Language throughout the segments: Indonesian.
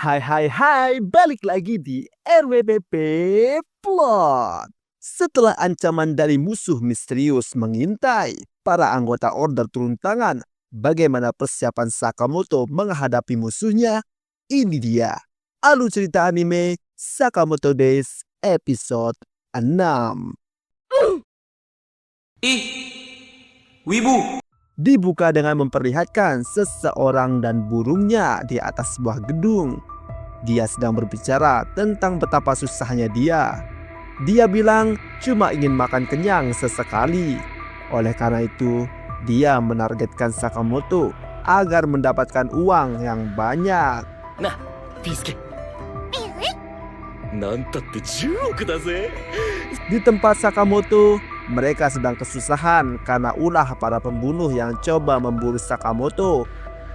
Hai, balik lagi di RWBP Plot. Setelah ancaman dari musuh misterius mengintai, para anggota Order turun tangan. Bagaimana persiapan Sakamoto menghadapi musuhnya? Ini dia, alur cerita anime Sakamoto Days episode 6. Ih, wibu. Dibuka dengan memperlihatkan seseorang dan burungnya di atas sebuah gedung. Dia sedang berbicara tentang betapa susahnya dia. Dia bilang cuma ingin makan kenyang sesekali. Oleh karena itu, dia menargetkan Sakamoto agar mendapatkan uang yang banyak. Nah, Bisuke. Nantatte 10 億だぜ. Di tempat Sakamoto, mereka sedang kesusahan karena ulah para pembunuh yang coba memburu Sakamoto.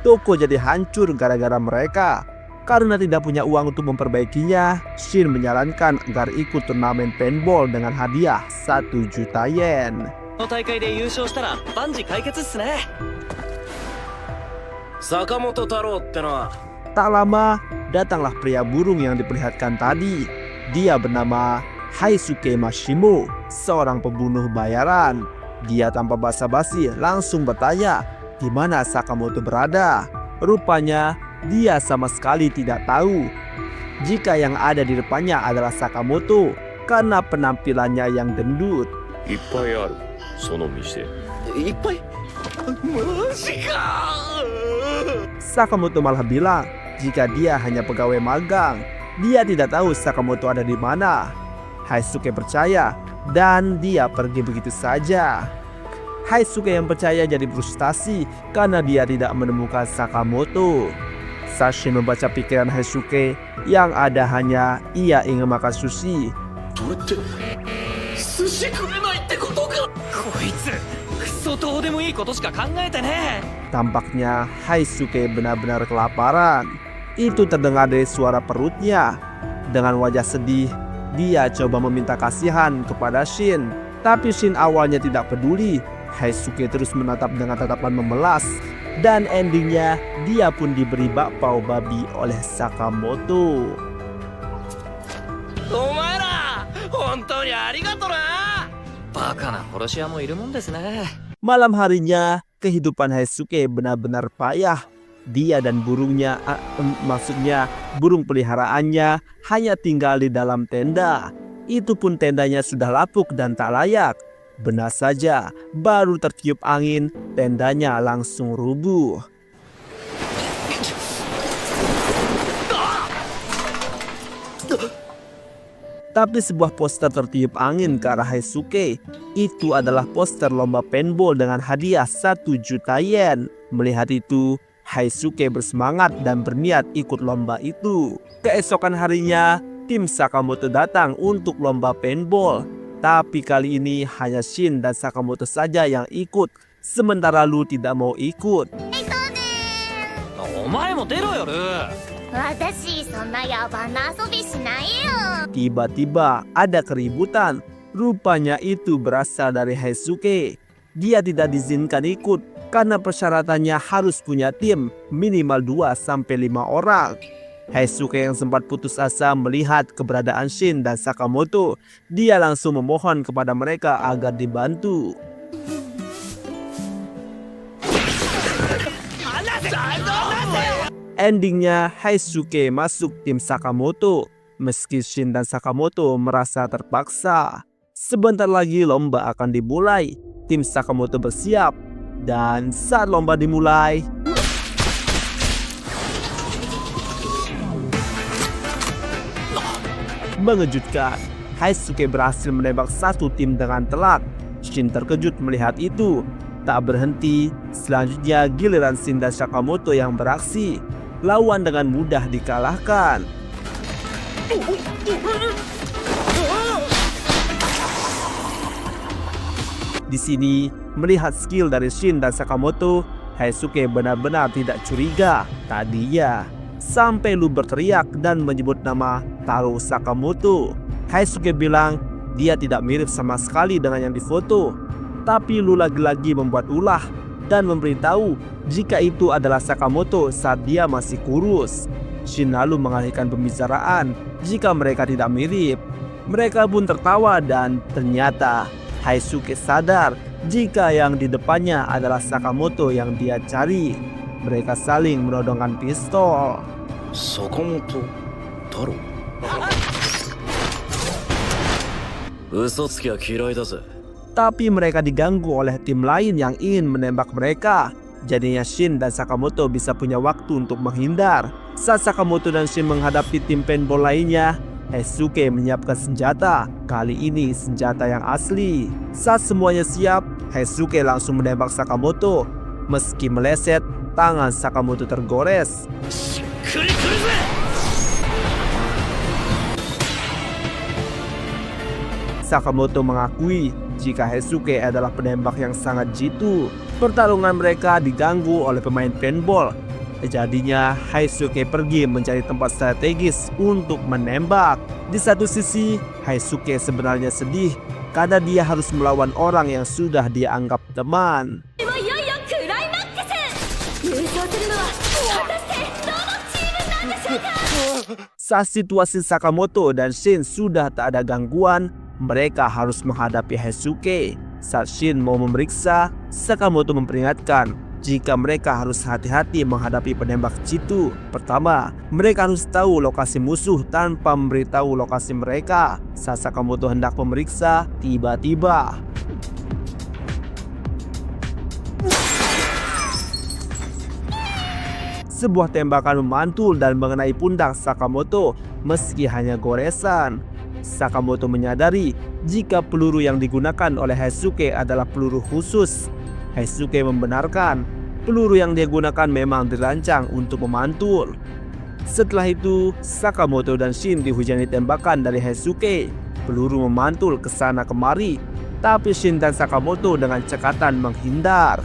Toko jadi hancur gara-gara mereka. Karena tidak punya uang untuk memperbaikinya, Shin menyarankan agar ikut turnamen paintball dengan hadiah 1 juta yen. この大会で優勝したら万事解決っすね。坂本太郎ってのは Tak lama, datanglah pria burung yang diperlihatkan tadi. Dia bernama Haisuke Mashimo, seorang pembunuh bayaran. Dia tanpa basa-basi langsung bertanya di mana Sakamoto berada. Rupanya dia sama sekali tidak tahu jika yang ada di depannya adalah Sakamoto karena penampilannya yang gendut. いっぱいあるその店。いっぱい。マジか。 Sakamoto malah bilang jika dia hanya pegawai magang. Dia tidak tahu Sakamoto ada di mana. Haisuke percaya dan dia pergi begitu saja. Haisuke yang percaya jadi frustasi karena dia tidak menemukan Sakamoto. Sashin membaca pikiran Haisuke, yang ada hanya ia ingin makan sushi. どれって寿司食えないってことか。こいつクソどうでもいいことしか考えてねえ。 Tampaknya Haisuke benar-benar kelaparan. Itu terdengar dari suara perutnya. Dengan wajah sedih, dia coba meminta kasihan kepada Shin. Tapi Shin awalnya tidak peduli. Haisuke terus menatap dengan tatapan memelas. Dan endingnya dia pun diberi bakpao babi oleh Sakamoto. お前ら本当にありがとな。バカな殺し屋もいるもんですね。 Malam harinya, kehidupan Haisuke benar-benar payah. Dia dan burungnya, maksudnya burung peliharaannya, hanya tinggal di dalam tenda. Itu pun tendanya sudah lapuk dan tak layak. Benar saja, baru tertiup angin, tendanya langsung rubuh. Tapi sebuah poster tertiup angin ke arah Haisuke. Itu adalah poster lomba paintball dengan hadiah 1 juta yen. Melihat itu, Haisuke bersemangat dan berniat ikut lomba itu. Keesokan harinya, tim Sakamoto datang untuk lomba paintball. Tapi kali ini hanya Shin dan Sakamoto saja yang ikut, sementara Lu tidak mau ikut. お前も出ろよルー。私そんな野蛮な遊びしないよ。 Tiba-tiba ada keributan. Rupanya itu berasal dari Haisuke. Dia tidak diizinkan ikut karena persyaratannya harus punya tim minimal 2-5 orang. Haisuke yang sempat putus asa melihat keberadaan Shin dan Sakamoto. Dia langsung memohon kepada mereka agar dibantu. Endingnya Haisuke masuk tim Sakamoto. Meski Shin dan Sakamoto merasa terpaksa. Sebentar lagi lomba akan dimulai. Tim Sakamoto bersiap. Dan saat lomba dimulai, mengejutkan, Haisuke berhasil menembak satu tim dengan telak. Shin terkejut melihat itu. Tak berhenti, selanjutnya giliran Shin dan Sakamoto yang beraksi. Lawan dengan mudah dikalahkan. Di sini, melihat skill dari Shin dan Sakamoto, Haisuke benar-benar tidak curiga. Tadinya, sampai Lu berteriak dan menyebut nama Taro Sakamoto. Haisuke bilang dia tidak mirip sama sekali dengan yang difoto. Tapi Lu lagi-lagi membuat ulah dan memberitahu jika itu adalah Sakamoto saat dia masih kurus. Shin lalu mengalihkan pembicaraan jika mereka tidak mirip. Mereka pun tertawa dan ternyata Heisuke sadar jika yang di depannya adalah Sakamoto yang dia cari. Mereka saling menodongkan pistol. 坂本太郎嘘つきは嫌いだぜ Tapi mereka diganggu oleh tim lain yang ingin menembak mereka. Jadinya Shin dan Sakamoto bisa punya waktu untuk menghindar. Saat Sakamoto dan Shin menghadapi tim paintball lainnya, Heisuke menyiapkan senjata. Kali ini senjata yang asli. Saat semuanya siap, Heisuke langsung menembak Sakamoto. Meski meleset, tangan Sakamoto tergores. しっくりくるぜ Sakamoto mengakui jika Heisuke adalah penembak yang sangat jitu. Pertarungan mereka diganggu oleh pemain paintball. Jadinya Heisuke pergi mencari tempat strategis untuk menembak. Di satu sisi, Heisuke sebenarnya sedih karena dia harus melawan orang yang sudah dia anggap teman. いよいよクライマックス。優勝するのは果たしてどのチームなんでしょうか。 Saat situasi Sakamoto dan Shin sudah tak ada gangguan, mereka harus menghadapi Heisuke. Saat Shin mau memeriksa, Sakamoto memperingatkan jika mereka harus hati-hati menghadapi penembak jitu. Pertama, mereka harus tahu lokasi musuh tanpa memberitahu lokasi mereka. Saat Sakamoto hendak memeriksa, tiba-tiba sebuah tembakan memantul dan mengenai pundak Sakamoto meski hanya goresan. Sakamoto menyadari jika peluru yang digunakan oleh Heisuke adalah peluru khusus. Heisuke membenarkan peluru yang dia gunakan memang dirancang untuk memantul. Setelah itu, Sakamoto dan Shin dihujani tembakan dari Heisuke. Peluru memantul ke sana kemari, tapi Shin dan Sakamoto dengan cekatan menghindar.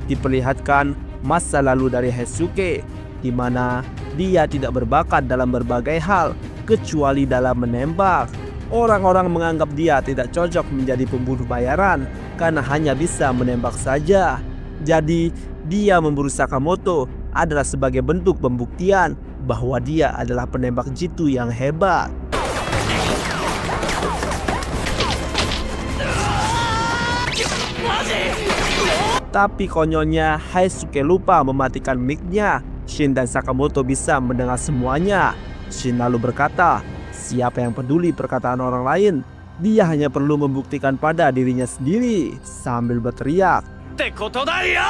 Diperlihatkan masa lalu dari Heisuke, di mana dia tidak berbakat dalam berbagai hal kecuali dalam menembak. Orang-orang menganggap dia tidak cocok menjadi pembunuh bayaran karena hanya bisa menembak saja. Jadi, dia memburu Sakamoto adalah sebagai bentuk pembuktian bahwa dia adalah penembak jitu yang hebat. Tapi konyolnya Heisuke lupa mematikan mic-nya. Shin dan Sakamoto bisa mendengar semuanya. Shin lalu berkata, siapa yang peduli perkataan orang lain? Dia hanya perlu membuktikan pada dirinya sendiri sambil berteriak. ってことだよ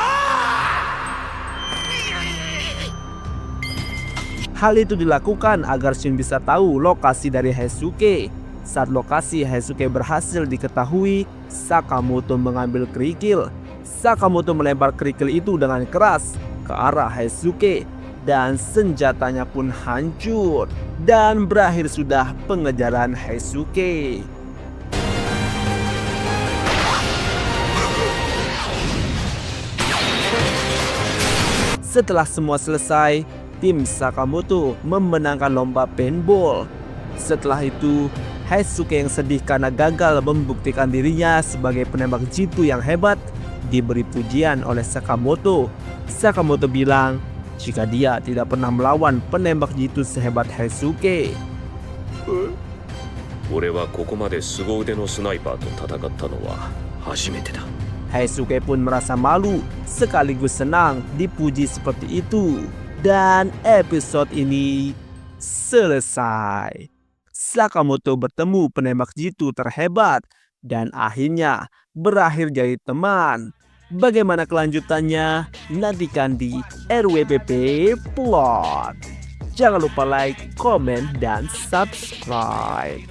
Hal itu dilakukan agar Shin bisa tahu lokasi dari Heisuke. Saat lokasi Heisuke berhasil diketahui, Sakamoto mengambil kerikil. Sakamoto melempar kerikil itu dengan keras ke arah Heisuke dan senjatanya pun hancur. Dan berakhir sudah pengejaran Heisuke. Setelah semua selesai, tim Sakamoto memenangkan lomba paintball. Setelah itu, Heisuke yang sedih karena gagal membuktikan dirinya sebagai penembak jitu yang hebat diberi pujian oleh Sakamoto. Sakamoto bilang jika dia tidak pernah melawan penembak jitu sehebat Heisuke. 俺はここまで凄腕のスナイパーと戦ったのは初めてだ Heisuke pun merasa malu sekaligus senang dipuji seperti itu. Dan episode ini selesai. Sakamoto bertemu penembak jitu terhebat dan akhirnya berakhir jadi teman. Bagaimana kelanjutannya? Nantikan di RWPP Plot. Jangan lupa like, komen, dan subscribe.